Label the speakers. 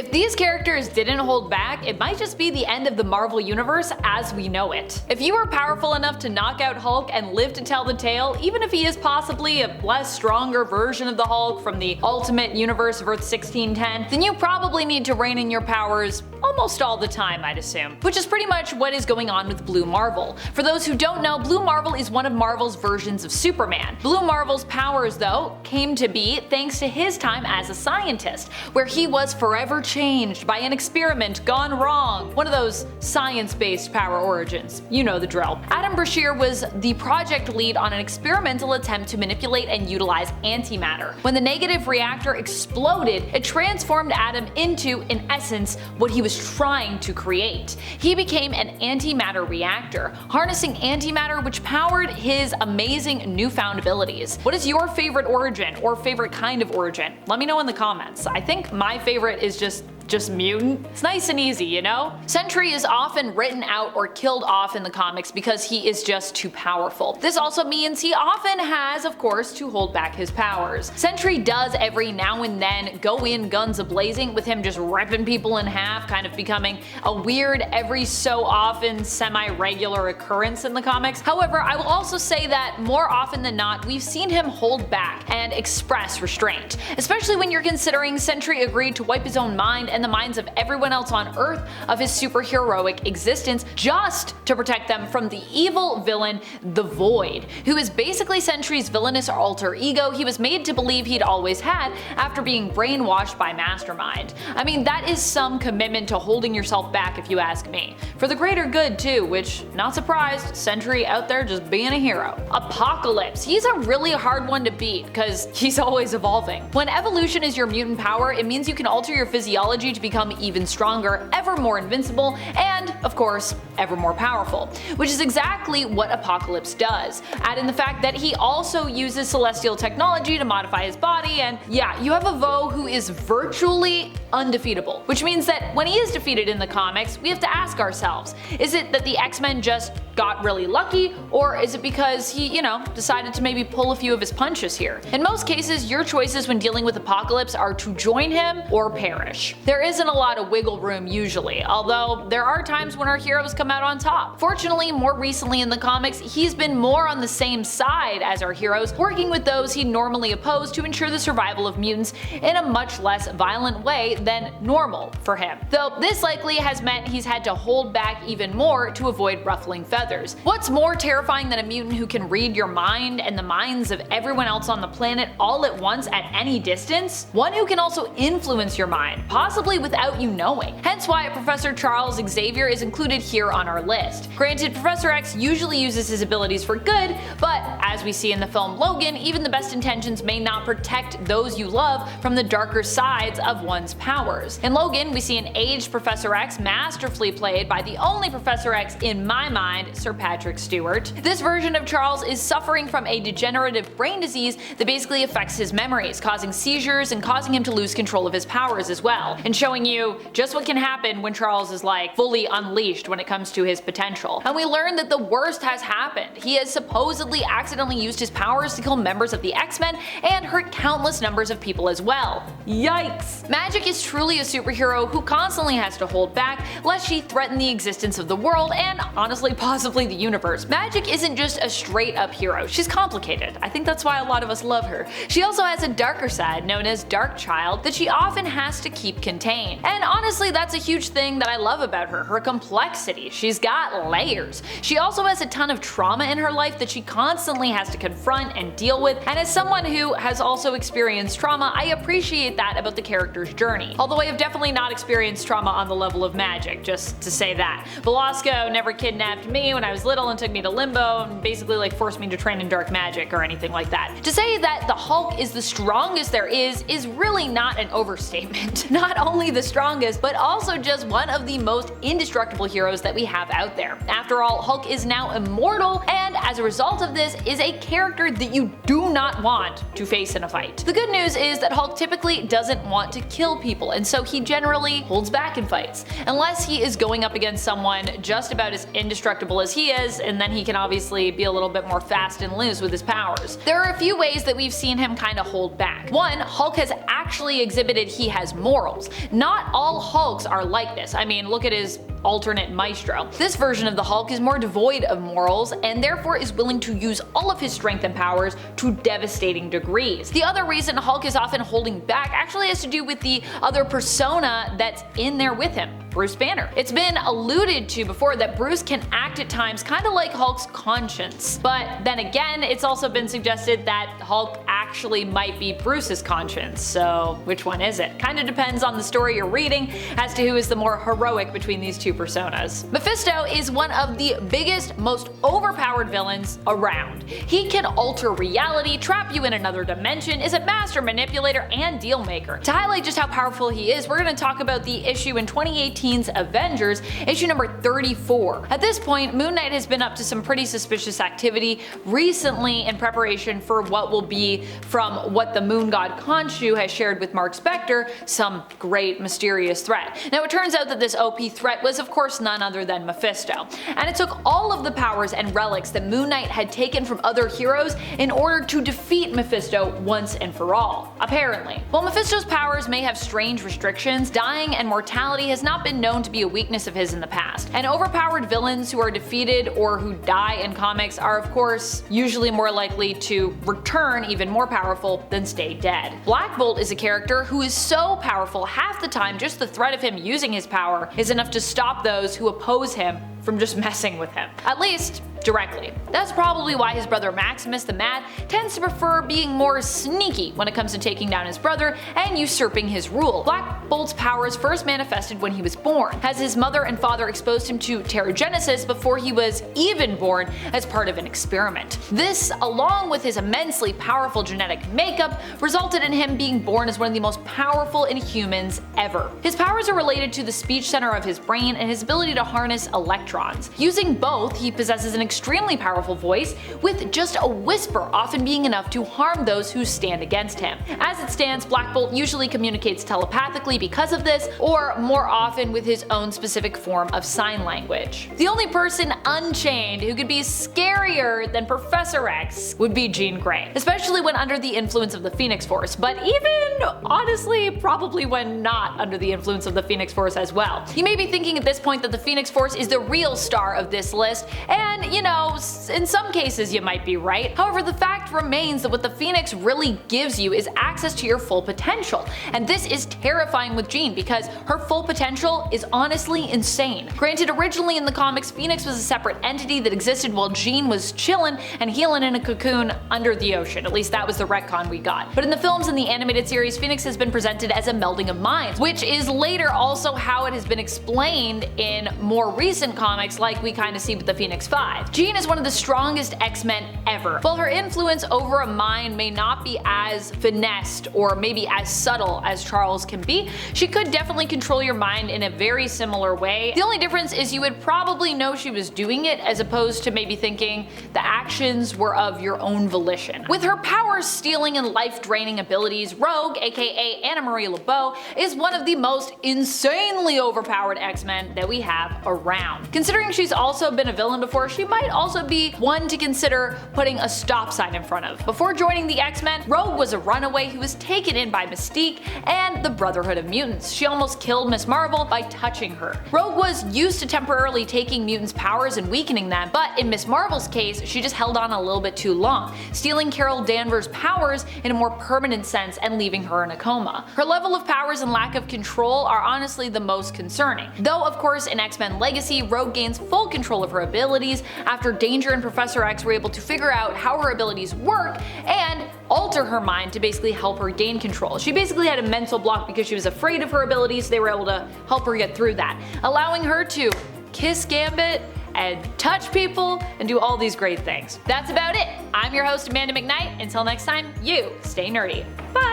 Speaker 1: If these characters didn't hold back, it might just be the end of the Marvel Universe as we know it. If you are powerful enough to knock out Hulk and live to tell the tale, even if he is possibly a less stronger version of the Hulk from the Ultimate Universe of Earth 1610, then you probably need to rein in your powers almost all the time, I'd assume. Which is pretty much what is going on with Blue Marvel. For those who don't know, Blue Marvel is one of Marvel's versions of Superman. Blue Marvel's powers, though, came to be thanks to his time as a scientist, where he was forever changed by an experiment gone wrong. One of those science-based power origins. You know the drill. Adam Brashear was the project lead on an experimental attempt to manipulate and utilize antimatter. When the negative reactor exploded, it transformed Adam into, in essence, what he was trying to create. He became an antimatter reactor, harnessing antimatter which powered his amazing newfound abilities. What is your favorite origin or favorite kind of origin? Let me know in the comments. I think my favorite is just mutant. It's nice and easy, you know? Sentry is often written out or killed off in the comics because he is just too powerful. This also means he often has, of course, to hold back his powers. Sentry does every now and then go in guns a-blazing, with him just ripping people in half, kind of becoming a weird, every so often, semi-regular occurrence in the comics. However, I will also say that more often than not, we've seen him hold back and express restraint, especially when you're considering Sentry agreed to wipe his own mind and the minds of everyone else on Earth of his superheroic existence just to protect them from the evil villain, the Void, who is basically Sentry's villainous alter ego he was made to believe he'd always had after being brainwashed by Mastermind. I mean, that is some commitment to holding yourself back if you ask me. For the greater good too, which, not surprised, Sentry out there just being a hero. Apocalypse. He's a really hard one to beat because he's always evolving. When evolution is your mutant power, it means you can alter your physiology to become even stronger, ever more invincible, and, of course, ever more powerful. Which is exactly what Apocalypse does. Add in the fact that he also uses celestial technology to modify his body, and yeah, you have a Vo who is virtually undefeatable. Which means that when he is defeated in the comics, we have to ask ourselves, is it that the X-Men just got really lucky, or is it because he, decided to maybe pull a few of his punches here? In most cases, your choices when dealing with Apocalypse are to join him or perish. There isn't a lot of wiggle room usually, although there are times when our heroes come out on top. Fortunately, more recently in the comics, he's been more on the same side as our heroes, working with those he normally opposed to ensure the survival of mutants in a much less violent way than normal for him. Though this likely has meant he's had to hold back even more to avoid ruffling feathers. What's more terrifying than a mutant who can read your mind and the minds of everyone else on the planet all at once at any distance? One who can also influence your mind, possibly without you knowing. Hence why Professor Charles Xavier is included here on our list. Granted, Professor X usually uses his abilities for good, but as we see in the film Logan, even the best intentions may not protect those you love from the darker sides of one's powers. In Logan, we see an aged Professor X masterfully played by the only Professor X in my mind, Sir Patrick Stewart. This version of Charles is suffering from a degenerative brain disease that basically affects his memories, causing seizures and causing him to lose control of his powers as well, and showing you just what can happen when Charles is like fully unleashed when it comes to his potential. And we learn that the worst has happened. He has supposedly accidentally used his powers to kill members of the X-Men and hurt countless numbers of people as well. Yikes! Magik is truly a superhero who constantly has to hold back lest she threaten the existence of the world and honestly possibly the universe. Magik isn't just a straight up hero, she's complicated. I think that's why a lot of us love her. She also has a darker side known as Dark Child that she often has to keep contained. And honestly, that's a huge thing that I love about her complexity. She's got layers. She also has a ton of trauma in her life that she constantly has to confront and deal with, and as someone who has also experienced trauma, I appreciate that about the character's journey. Although I have definitely not experienced trauma on the level of Magik, just to say that. Belasco never kidnapped me when I was little and took me to Limbo and basically forced me to train in dark magic or anything like that. To say that the Hulk is the strongest there is really not an overstatement. Not only the strongest, but also just one of the most indestructible heroes that we have out there. After all, Hulk is now immortal, and as a result of this, is a character that you do do not want to face in a fight. The good news is that Hulk typically doesn't want to kill people, and so he generally holds back in fights, unless he is going up against someone just about as indestructible as he is, and then he can obviously be a little bit more fast and loose with his powers. There are a few ways that we've seen him kind of hold back. One, Hulk has actually exhibited he has morals. Not all Hulks are like this. I mean, look at his alternate Maestro. This version of the Hulk is more devoid of morals and therefore is willing to use all of his strength and powers to devastating degrees. The other reason Hulk is often holding back actually has to do with the other persona that's in there with him, Bruce Banner. It's been alluded to before that Bruce can act at times kind of like Hulk's conscience, but then again it's also been suggested that Hulk actually might be Bruce's conscience, so which one is it? Kinda depends on the story you're reading as to who is the more heroic between these two personas. Mephisto is one of the biggest, most overpowered villains around. He can alter reality, trap you in another dimension, is a master manipulator and deal maker. To highlight just how powerful he is, we're going to talk about the issue in 2018's Avengers, issue number 34. At this point, Moon Knight has been up to some pretty suspicious activity recently in preparation for what will be, from what the Moon God Khonshu has shared with Mark Spector, some great mysterious threat. Now it turns out that this OP threat was of course none other than Mephisto, and it took all of the powers and relics that Moon Knight had taken from other heroes in order to defeat Mephisto once and for all, apparently. While Mephisto's powers may have strange restrictions, dying and mortality has not been known to be a weakness of his in the past, and overpowered villains who are defeated or who die in comics are of course usually more likely to return even more powerful than stay dead. Black Bolt is a character who is so powerful half the time just the threat of him using his power is enough to stop those who oppose him from just messing with him. At least, directly. That's probably why his brother Maximus the Mad tends to prefer being more sneaky when it comes to taking down his brother and usurping his rule. Black Bolt's powers first manifested when he was born, as his mother and father exposed him to Terrigenesis before he was even born as part of an experiment. This, along with his immensely powerful genetic makeup, resulted in him being born as one of the most powerful Inhumans ever. His powers are related to the speech center of his brain and his ability to harness electrons. Using both, he possesses an extremely powerful voice, with just a whisper often being enough to harm those who stand against him. As it stands, Black Bolt usually communicates telepathically because of this, or more often with his own specific form of sign language. The only person unchained who could be scarier than Professor X would be Jean Grey, especially when under the influence of the Phoenix Force, but even, honestly, probably when not under the influence of the Phoenix Force as well. You may be thinking at this point that the Phoenix Force is the real star of this list, and you know, in some cases you might be right. However, the fact remains that what the Phoenix really gives you is access to your full potential, and this is terrifying with Jean because her full potential is honestly insane. Granted, originally in the comics, Phoenix was a separate entity that existed while Jean was chillin' and healin' in a cocoon under the ocean. At least that was the retcon we got. But in the films and the animated series, Phoenix has been presented as a melding of minds, which is later also how it has been explained in more recent comics like we kind of see with the Phoenix 5. Jean is one of the strongest X-Men ever. While her influence over a mind may not be as finessed or maybe as subtle as Charles can be, she could definitely control your mind in a very similar way. The only difference is you would probably know she was doing it as opposed to maybe thinking the actions were of your own volition. With her power-stealing and life-draining abilities, Rogue, aka Anna Marie LeBeau, is one of the most insanely overpowered X-Men that we have around. Considering she's also been a villain before, she might also be one to consider putting a stop sign in front of. Before joining the X-Men, Rogue was a runaway who was taken in by Mystique and the Brotherhood of Mutants. She almost killed Miss Marvel by touching her. Rogue was used to temporarily taking mutants' powers and weakening them, but in Miss Marvel's case, she just held on a little bit too long, stealing Carol Danvers' powers in a more permanent sense and leaving her in a coma. Her level of powers and lack of control are honestly the most concerning. Though of course in X-Men Legacy, Rogue gains full control of her abilities after Danger and Professor X were able to figure out how her abilities work and alter her mind to basically help her gain control. She basically had a mental block because she was afraid of her abilities, so they were able to help her get through that, allowing her to kiss Gambit and touch people and do all these great things. That's about it. I'm your host Amanda McKnight. Until next time, you stay nerdy. Bye!